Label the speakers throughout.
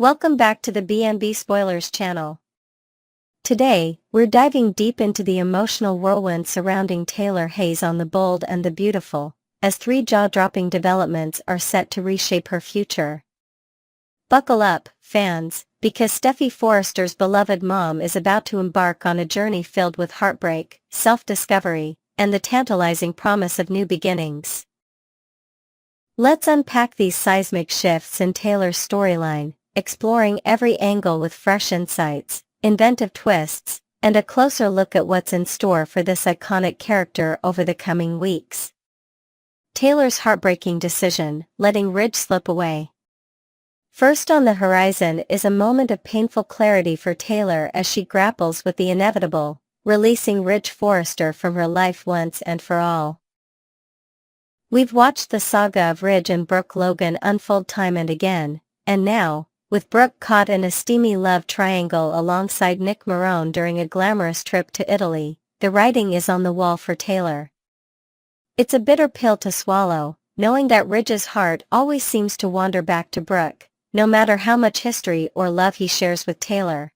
Speaker 1: Welcome back to the B&B Spoilers channel. Today, we're diving deep into the emotional whirlwind surrounding Taylor Hayes on The Bold and the Beautiful, as three jaw-dropping developments are set to reshape her future. Buckle up, fans, because Steffy Forrester's beloved mom is about to embark on a journey filled with heartbreak, self-discovery, and the tantalizing promise of new beginnings. Let's unpack these seismic shifts in Taylor's storyline, exploring every angle with fresh insights, inventive twists, and a closer look at what's in store for this iconic character over the coming weeks. Taylor's heartbreaking decision, letting Ridge slip away. First on the horizon is a moment of painful clarity for Taylor as she grapples with the inevitable, releasing Ridge Forrester from her life once and for all. We've watched the saga of Ridge and Brooke Logan unfold time and again, and now, with Brooke caught in a steamy love triangle alongside Nick Marone during a glamorous trip to Italy, the writing is on the wall for Taylor. It's a bitter pill to swallow, knowing that Ridge's heart always seems to wander back to Brooke, no matter how much history or love he shares with Taylor.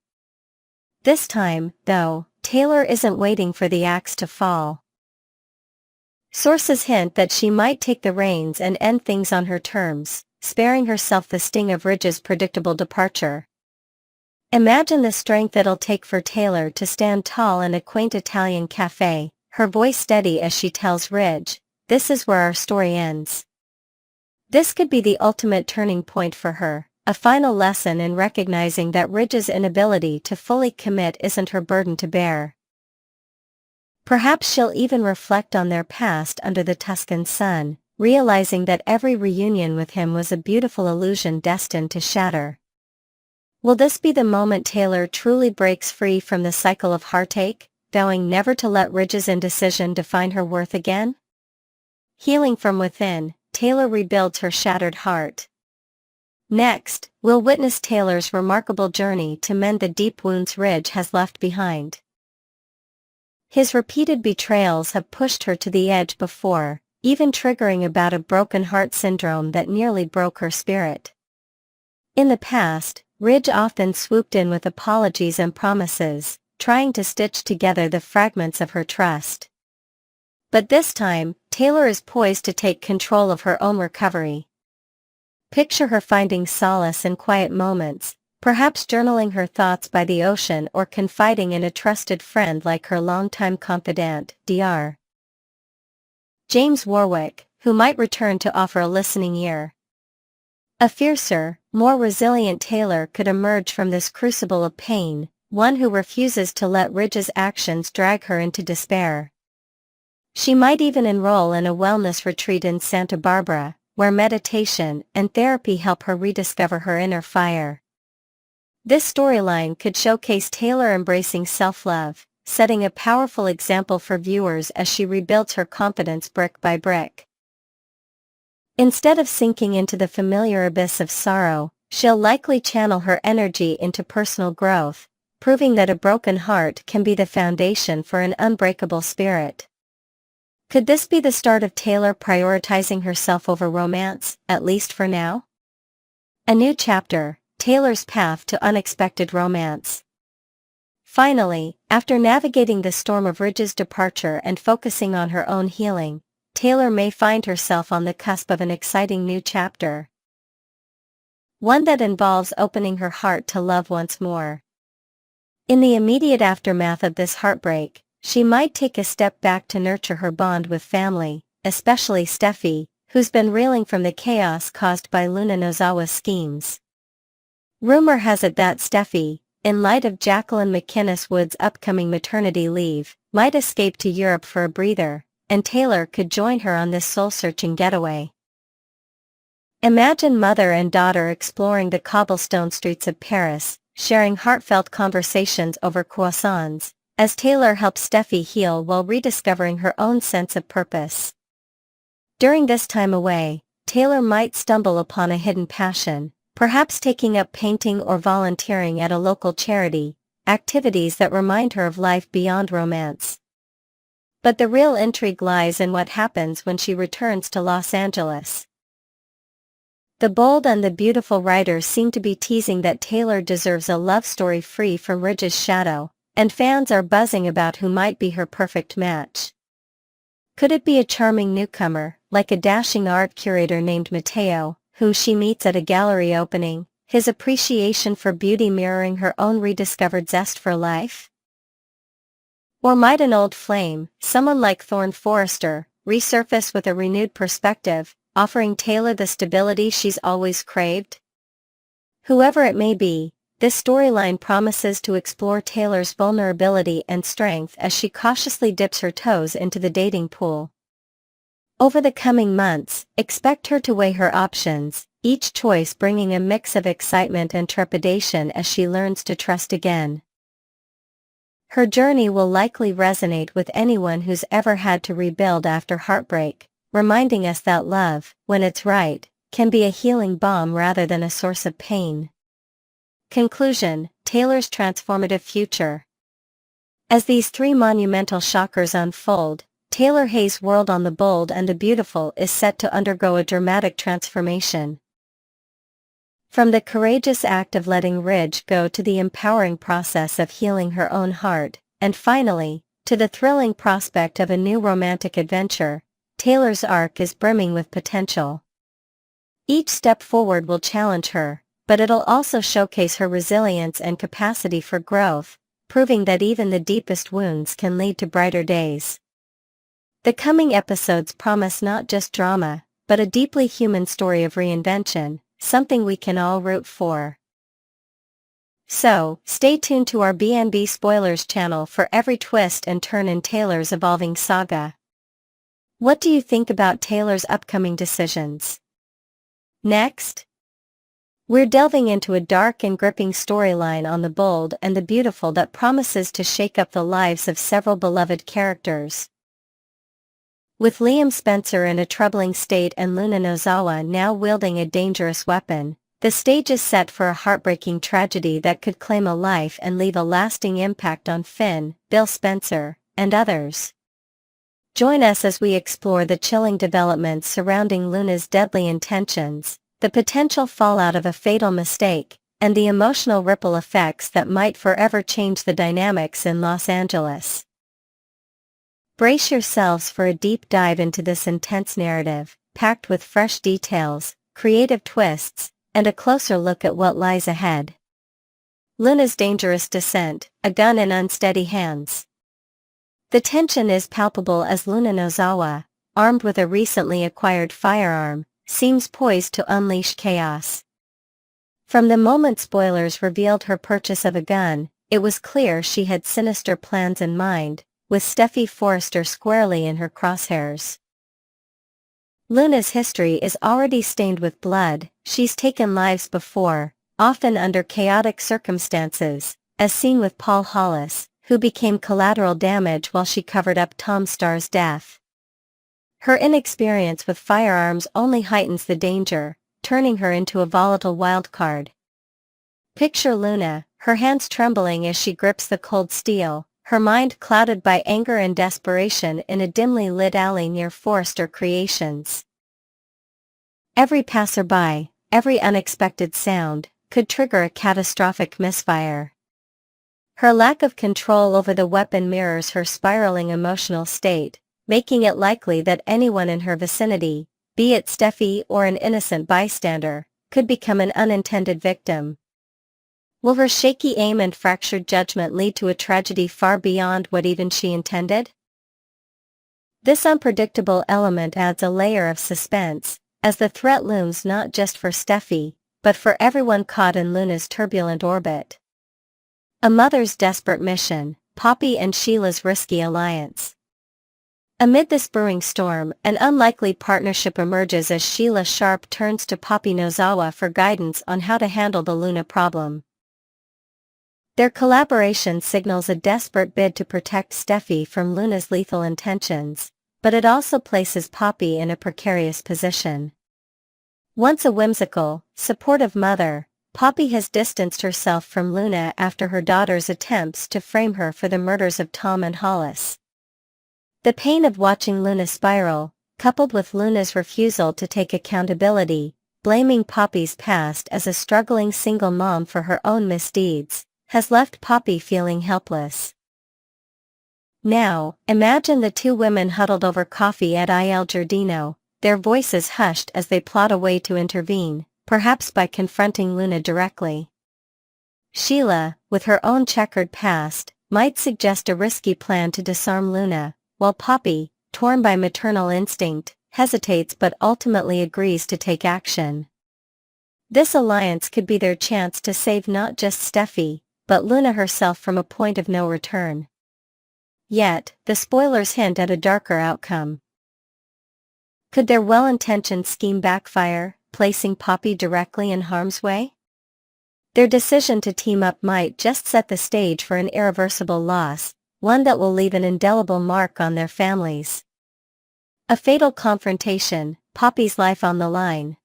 Speaker 1: This time, though, Taylor isn't waiting for the axe to fall. Sources hint that she might take the reins and end things on her terms, sparing herself the sting of Ridge's predictable departure. Imagine the strength it'll take for Taylor to stand tall in a quaint Italian cafe, her voice steady as she tells Ridge, "This is where our story ends." This could be the ultimate turning point for her, a final lesson in recognizing that Ridge's inability to fully commit isn't her burden to bear. Perhaps she'll even reflect on their past under the Tuscan sun, realizing that every reunion with him was a beautiful illusion destined to shatter. Will this be the moment Taylor truly breaks free from the cycle of heartache, vowing never to let Ridge's indecision define her worth again? Healing from within, Taylor rebuilds her shattered heart. Next, we'll witness Taylor's remarkable journey to mend the deep wounds Ridge has left behind. His repeated betrayals have pushed her to the edge before, even triggering about a broken heart syndrome that nearly broke her spirit. In the past, Ridge often swooped in with apologies and promises, trying to stitch together the fragments of her trust. But this time, Taylor is poised to take control of her own recovery. Picture her finding solace in quiet moments, perhaps journaling her thoughts by the ocean or confiding in a trusted friend like her longtime confidant, Dr. James Warwick, who might return to offer a listening ear. A fiercer, more resilient Taylor could emerge from this crucible of pain, one who refuses to let Ridge's actions drag her into despair. She might even enroll in a wellness retreat in Santa Barbara, where meditation and therapy help her rediscover her inner fire. This storyline could showcase Taylor embracing self-love, setting a powerful example for viewers as she rebuilds her confidence brick by brick. Instead of sinking into the familiar abyss of sorrow, she'll likely channel her energy into personal growth, proving that a broken heart can be the foundation for an unbreakable spirit. Could this be the start of Taylor prioritizing herself over romance, at least for now? A new chapter, Taylor's path to unexpected romance. Finally, after navigating the storm of Ridge's departure and focusing on her own healing, Taylor may find herself on the cusp of an exciting new chapter. One that involves opening her heart to love once more. In the immediate aftermath of this heartbreak, she might take a step back to nurture her bond with family, especially Steffy, who's been reeling from the chaos caused by Luna Nozawa's schemes. Rumor has it that Steffy, in light of Jacqueline McInnes Wood's upcoming maternity leave, might escape to Europe for a breather, and Taylor could join her on this soul-searching getaway. Imagine mother and daughter exploring the cobblestone streets of Paris, sharing heartfelt conversations over croissants, as Taylor helps Steffy heal while rediscovering her own sense of purpose. During this time away, Taylor might stumble upon a hidden passion, perhaps taking up painting or volunteering at a local charity, activities that remind her of life beyond romance. But the real intrigue lies in what happens when she returns to Los Angeles. The bold and the beautiful writers seem to be teasing that Taylor deserves a love story free from Ridge's shadow, and fans are buzzing about who might be her perfect match. Could it be a charming newcomer, like a dashing art curator named Matteo, whom she meets at a gallery opening, his appreciation for beauty mirroring her own rediscovered zest for life? Or might an old flame, someone like Thorne Forrester, resurface with a renewed perspective, offering Taylor the stability she's always craved? Whoever it may be, this storyline promises to explore Taylor's vulnerability and strength as she cautiously dips her toes into the dating pool. Over the coming months, expect her to weigh her options, each choice bringing a mix of excitement and trepidation as she learns to trust again. Her journey will likely resonate with anyone who's ever had to rebuild after heartbreak, reminding us that love, when it's right, can be a healing balm rather than a source of pain. Conclusion: Taylor's transformative future. As these three monumental shockers unfold, Taylor Hayes' world on The Bold and the Beautiful is set to undergo a dramatic transformation. From the courageous act of letting Ridge go to the empowering process of healing her own heart, and finally, to the thrilling prospect of a new romantic adventure, Taylor's arc is brimming with potential. Each step forward will challenge her, but it'll also showcase her resilience and capacity for growth, proving that even the deepest wounds can lead to brighter days. The coming episodes promise not just drama, but a deeply human story of reinvention, something we can all root for. So, stay tuned to our B&B Spoilers channel for every twist and turn in Taylor's evolving saga. What do you think about Taylor's upcoming decisions? Next, we're delving into a dark and gripping storyline on The Bold and the Beautiful that promises to shake up the lives of several beloved characters. With Liam Spencer in a troubling state and Luna Nozawa now wielding a dangerous weapon, the stage is set for a heartbreaking tragedy that could claim a life and leave a lasting impact on Finn, Bill Spencer, and others. Join us as we explore the chilling developments surrounding Luna's deadly intentions, the potential fallout of a fatal mistake, and the emotional ripple effects that might forever change the dynamics in Los Angeles. Brace yourselves for a deep dive into this intense narrative, packed with fresh details, creative twists, and a closer look at what lies ahead. Luna's dangerous descent, a gun in unsteady hands. The tension is palpable as Luna Nozawa, armed with a recently acquired firearm, seems poised to unleash chaos. From the moment spoilers revealed her purchase of a gun, it was clear she had sinister plans in mind, with Steffi Forrester squarely in her crosshairs. Luna's history is already stained with blood. She's taken lives before, often under chaotic circumstances, as seen with Paul Hollis, who became collateral damage while she covered up Tom Starr's death. Her inexperience with firearms only heightens the danger, turning her into a volatile wildcard. Picture Luna, her hands trembling as she grips the cold steel, her mind clouded by anger and desperation in a dimly lit alley near Forrester Creations. Every passerby, every unexpected sound, could trigger a catastrophic misfire. Her lack of control over the weapon mirrors her spiraling emotional state, making it likely that anyone in her vicinity, be it Steffi or an innocent bystander, could become an unintended victim. Will her shaky aim and fractured judgment lead to a tragedy far beyond what even she intended? This unpredictable element adds a layer of suspense, as the threat looms not just for Steffi, but for everyone caught in Luna's turbulent orbit. A mother's desperate mission, Poppy and Sheila's risky alliance. Amid this brewing storm, an unlikely partnership emerges as Sheila Sharp turns to Poppy Nozawa for guidance on how to handle the Luna problem. Their collaboration signals a desperate bid to protect Steffi from Luna's lethal intentions, but it also places Poppy in a precarious position. Once a whimsical, supportive mother, Poppy has distanced herself from Luna after her daughter's attempts to frame her for the murders of Tom and Hollis. The pain of watching Luna spiral, coupled with Luna's refusal to take accountability, blaming Poppy's past as a struggling single mom for her own misdeeds, has left Poppy feeling helpless. Now, imagine the two women huddled over coffee at Il Giardino, their voices hushed as they plot a way to intervene, perhaps by confronting Luna directly. Sheila, with her own checkered past, might suggest a risky plan to disarm Luna, while Poppy, torn by maternal instinct, hesitates but ultimately agrees to take action. This alliance could be their chance to save not just Steffi, but Luna herself from a point of no return. Yet, the spoilers hint at a darker outcome. Could their well-intentioned scheme backfire, placing Poppy directly in harm's way? Their decision to team up might just set the stage for an irreversible loss, one that will leave an indelible mark on their families. A fatal confrontation, Poppy's life on the line.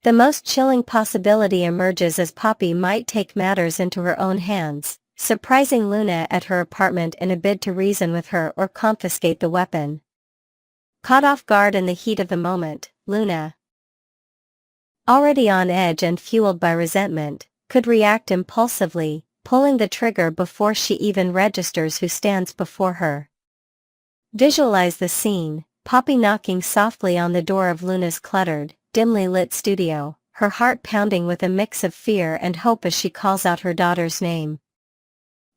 Speaker 1: The most chilling possibility emerges as Poppy might take matters into her own hands, surprising Luna at her apartment in a bid to reason with her or confiscate the weapon. Caught off guard in the heat of the moment, Luna, already on edge and fueled by resentment, could react impulsively, pulling the trigger before she even registers who stands before her. Visualize the scene, Poppy knocking softly on the door of Luna's cluttered, dimly lit studio, her heart pounding with a mix of fear and hope as she calls out her daughter's name.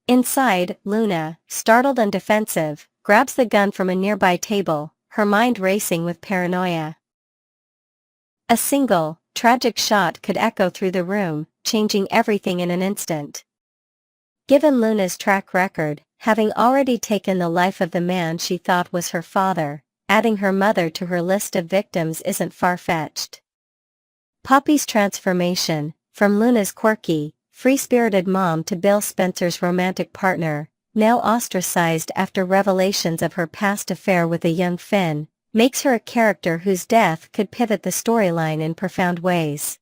Speaker 1: Inside, Luna, startled and defensive, grabs the gun from a nearby table, her mind racing with paranoia. A single, tragic shot could echo through the room, changing everything in an instant. Given Luna's track record, having already taken the life of the man she thought was her father, adding her mother to her list of victims isn't far-fetched. Poppy's transformation, from Luna's quirky, free-spirited mom to Bill Spencer's romantic partner, now ostracized after revelations of her past affair with a young Finn, makes her a character whose death could pivot the storyline in profound ways.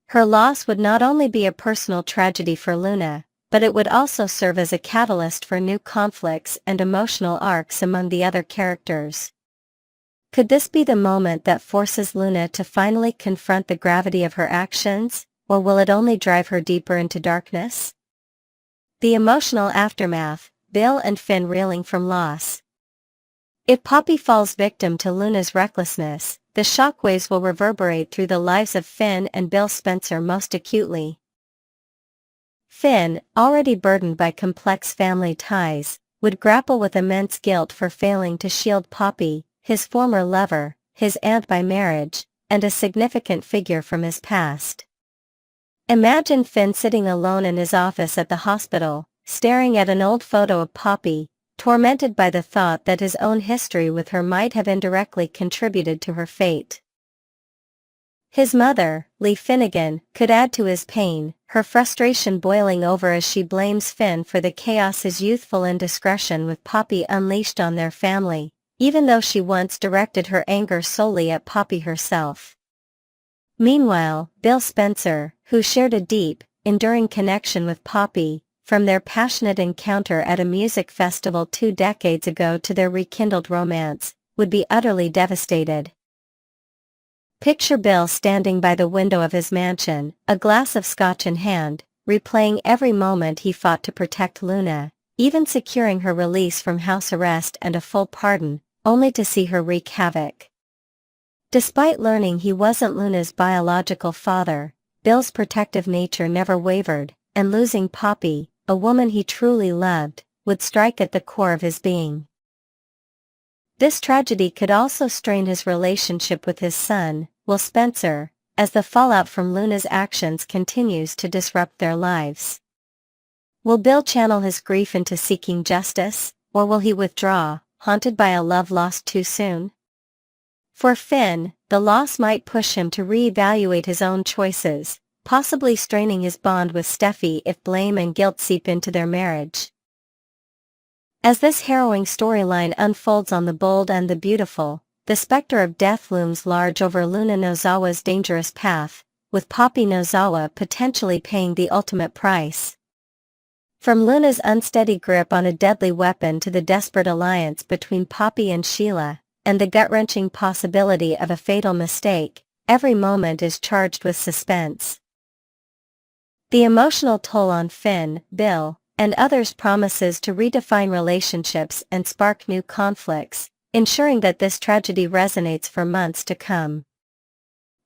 Speaker 1: Her loss would not only be a personal tragedy for Luna, but it would also serve as a catalyst for new conflicts and emotional arcs among the other characters. Could this be the moment that forces Luna to finally confront the gravity of her actions, or will it only drive her deeper into darkness? The emotional aftermath, Bill and Finn reeling from loss. If Poppy falls victim to Luna's recklessness, the shockwaves will reverberate through the lives of Finn and Bill Spencer most acutely. Finn, already burdened by complex family ties, would grapple with immense guilt for failing to shield Poppy, his former lover, his aunt by marriage, and a significant figure from his past. Imagine Finn sitting alone in his office at the hospital, staring at an old photo of Poppy, tormented by the thought that his own history with her might have indirectly contributed to her fate. His mother, Lee Finnegan, could add to his pain, her frustration boiling over as she blames Finn for the chaos his youthful indiscretion with Poppy unleashed on their family, even though she once directed her anger solely at Poppy herself. Meanwhile, Bill Spencer, who shared a deep, enduring connection with Poppy, from their passionate encounter at a music festival 2 decades ago to their rekindled romance, would be utterly devastated. Picture Bill standing by the window of his mansion, a glass of scotch in hand, replaying every moment he fought to protect Luna, even securing her release from house arrest and a full pardon, only to see her wreak havoc. Despite learning he wasn't Luna's biological father, Bill's protective nature never wavered, and losing Poppy, a woman he truly loved, would strike at the core of his being. This tragedy could also strain his relationship with his son, Will Spencer, as the fallout from Luna's actions continues to disrupt their lives. Will Bill channel his grief into seeking justice, or will he withdraw, haunted by a love lost too soon? For Finn, the loss might push him to reevaluate his own choices, possibly straining his bond with Steffi if blame and guilt seep into their marriage. As this harrowing storyline unfolds on The Bold and the Beautiful, the specter of death looms large over Luna Nozawa's dangerous path, with Poppy Nozawa potentially paying the ultimate price. From Luna's unsteady grip on a deadly weapon to the desperate alliance between Poppy and Sheila, and the gut-wrenching possibility of a fatal mistake, every moment is charged with suspense. The emotional toll on Finn, Bill, and others promises to redefine relationships and spark new conflicts, ensuring that this tragedy resonates for months to come.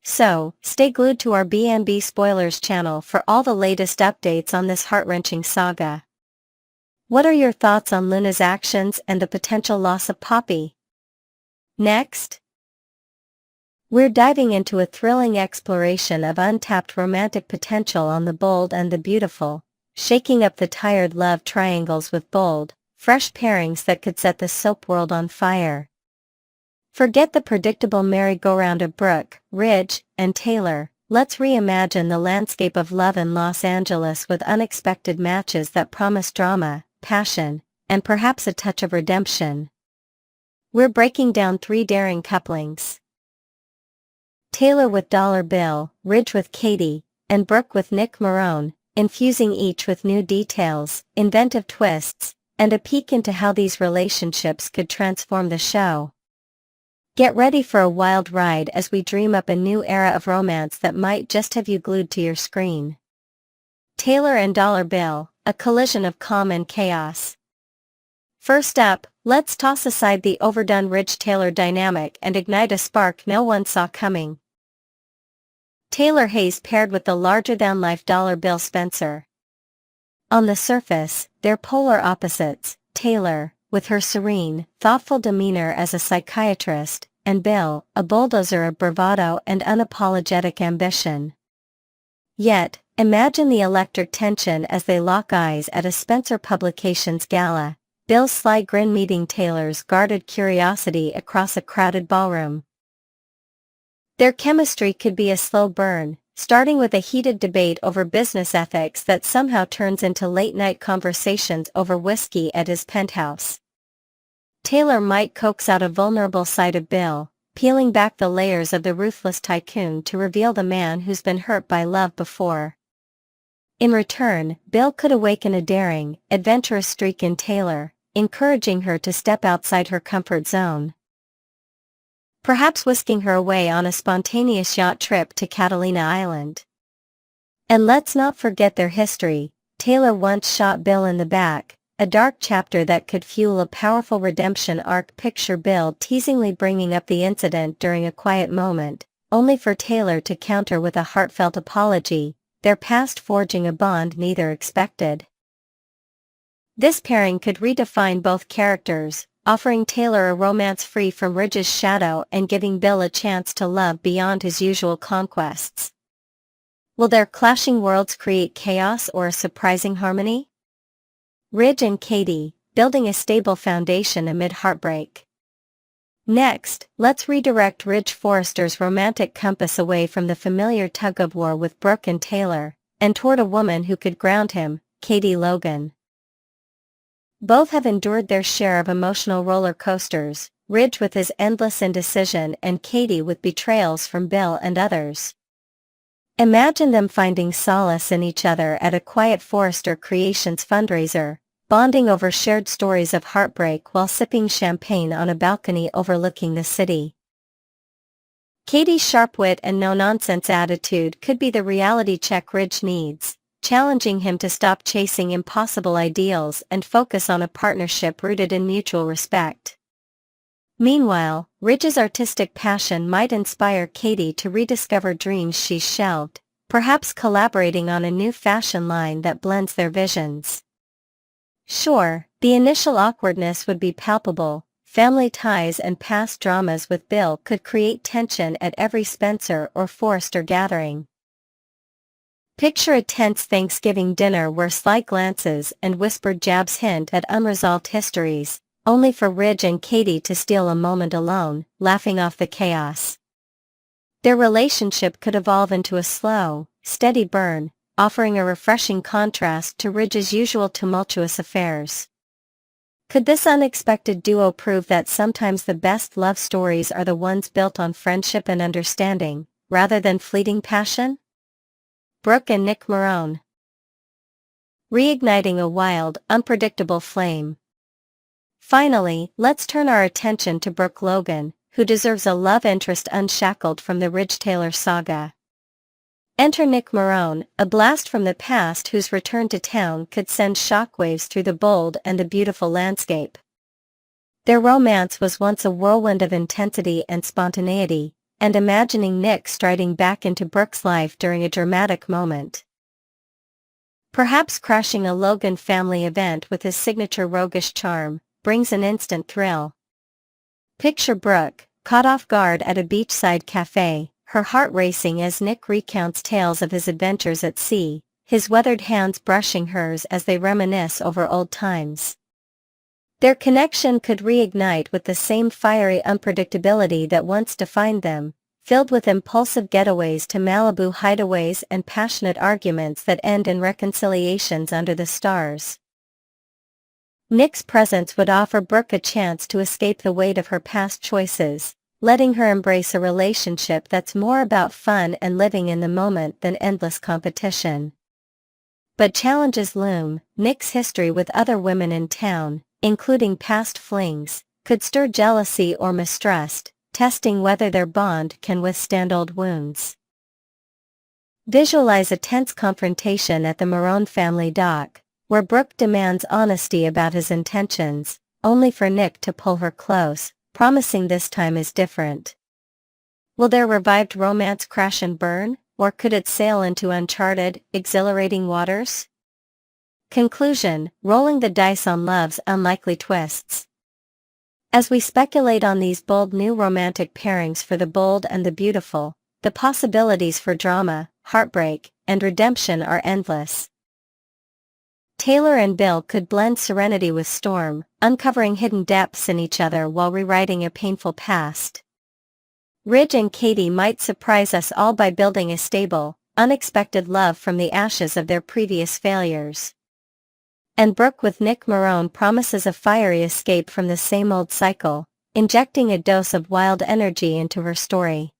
Speaker 1: So, stay glued to our B&B Spoilers channel for all the latest updates on this heart-wrenching saga. What are your thoughts on Luna's actions and the potential loss of Poppy? Next, we're diving into a thrilling exploration of untapped romantic potential on The Bold and the Beautiful, shaking up the tired love triangles with bold, fresh pairings that could set the soap world on fire. Forget the predictable merry-go-round of Brooke, Ridge, and Taylor. Let's reimagine the landscape of love in Los Angeles with unexpected matches that promise drama, passion, and perhaps a touch of redemption. We're breaking down 3 daring couplings. Taylor with Dollar Bill, Ridge with Katie, and Brooke with Nick Marone, infusing each with new details, inventive twists, and a peek into how these relationships could transform the show. Get ready for a wild ride as we dream up a new era of romance that might just have you glued to your screen. Taylor and Dollar Bill, a collision of calm and chaos. First up, let's toss aside the overdone Ridge-Taylor dynamic and ignite a spark no one saw coming. Taylor Hayes paired with the larger-than-life Dollar Bill Spencer. On the surface, they're polar opposites, Taylor, with her serene, thoughtful demeanor as a psychiatrist, and Bill, a bulldozer of bravado and unapologetic ambition. Yet, imagine the electric tension as they lock eyes at a Spencer Publications gala, Bill's sly grin meeting Taylor's guarded curiosity across a crowded ballroom. Their chemistry could be a slow burn, starting with a heated debate over business ethics that somehow turns into late-night conversations over whiskey at his penthouse. Taylor might coax out a vulnerable side of Bill, peeling back the layers of the ruthless tycoon to reveal the man who's been hurt by love before. In return, Bill could awaken a daring, adventurous streak in Taylor, encouraging her to step outside her comfort zone. Perhaps whisking her away on a spontaneous yacht trip to Catalina Island. And let's not forget their history. Taylor once shot Bill in the back, a dark chapter that could fuel a powerful redemption arc. Picture Bill teasingly bringing up the incident during a quiet moment, only for Taylor to counter with a heartfelt apology, their past forging a bond neither expected. This pairing could redefine both characters, offering Taylor a romance free from Ridge's shadow and giving Bill a chance to love beyond his usual conquests. Will their clashing worlds create chaos or a surprising harmony? Ridge and Katie, building a stable foundation amid heartbreak. Next, let's redirect Ridge Forrester's romantic compass away from the familiar tug-of-war with Brooke and Taylor, and toward a woman who could ground him, Katie Logan. Both have endured their share of emotional roller coasters, Ridge with his endless indecision and Katie with betrayals from Bill and others. Imagine them finding solace in each other at a quiet Forrester Creations fundraiser, bonding over shared stories of heartbreak while sipping champagne on a balcony overlooking the city. Katie's sharp wit and no-nonsense attitude could be the reality check Ridge needs, challenging him to stop chasing impossible ideals and focus on a partnership rooted in mutual respect. Meanwhile, Ridge's artistic passion might inspire Katie to rediscover dreams she's shelved, perhaps collaborating on a new fashion line that blends their visions. Sure, the initial awkwardness would be palpable. Family ties and past dramas with Bill could create tension at every Spencer or Forrester gathering. Picture a tense Thanksgiving dinner where sly glances and whispered jabs hint at unresolved histories, only for Ridge and Katie to steal a moment alone, laughing off the chaos. Their relationship could evolve into a slow, steady burn, offering a refreshing contrast to Ridge's usual tumultuous affairs. Could this unexpected duo prove that sometimes the best love stories are the ones built on friendship and understanding, rather than fleeting passion? Brooke and Nick Marone. Reigniting a wild, unpredictable flame. Finally, let's turn our attention to Brooke Logan, who deserves a love interest unshackled from the Ridge-Taylor saga. Enter Nick Marone, a blast from the past whose return to town could send shockwaves through the bold and the beautiful landscape. Their romance was once a whirlwind of intensity and spontaneity, and imagining Nick striding back into Brooke's life during a dramatic moment. Perhaps crashing a Logan family event with his signature roguish charm, brings an instant thrill. Picture Brooke, caught off guard at a beachside cafe, her heart racing as Nick recounts tales of his adventures at sea, his weathered hands brushing hers as they reminisce over old times. Their connection could reignite with the same fiery unpredictability that once defined them, filled with impulsive getaways to Malibu hideaways and passionate arguments that end in reconciliations under the stars. Nick's presence would offer Brooke a chance to escape the weight of her past choices, letting her embrace a relationship that's more about fun and living in the moment than endless competition. But challenges loom. Nick's history with other women in town, including past flings, could stir jealousy or mistrust, testing whether their bond can withstand old wounds. Visualize a tense confrontation at the Marone family dock, where Brooke demands honesty about his intentions, only for Nick to pull her close, promising this time is different. Will their revived romance crash and burn, or could it sail into uncharted, exhilarating waters? Conclusion: rolling the dice on love's unlikely twists. As we speculate on these bold new romantic pairings for the bold and the beautiful, the possibilities for drama, heartbreak, and redemption are endless. Taylor and Bill could blend serenity with storm, uncovering hidden depths in each other while rewriting a painful past. Ridge and Katie might surprise us all by building a stable, unexpected love from the ashes of their previous failures. And Brooke with Nick Marone promises a fiery escape from the same old cycle, injecting a dose of wild energy into her story.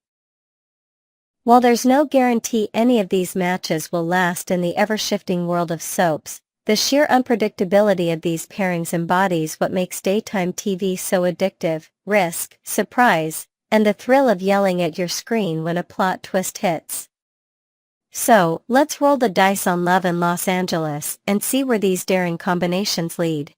Speaker 1: While there's no guarantee any of these matches will last in the ever-shifting world of soaps, the sheer unpredictability of these pairings embodies what makes daytime TV so addictive: risk, surprise, and the thrill of yelling at your screen when a plot twist hits. So, let's roll the dice on love in Los Angeles and see where these daring combinations lead.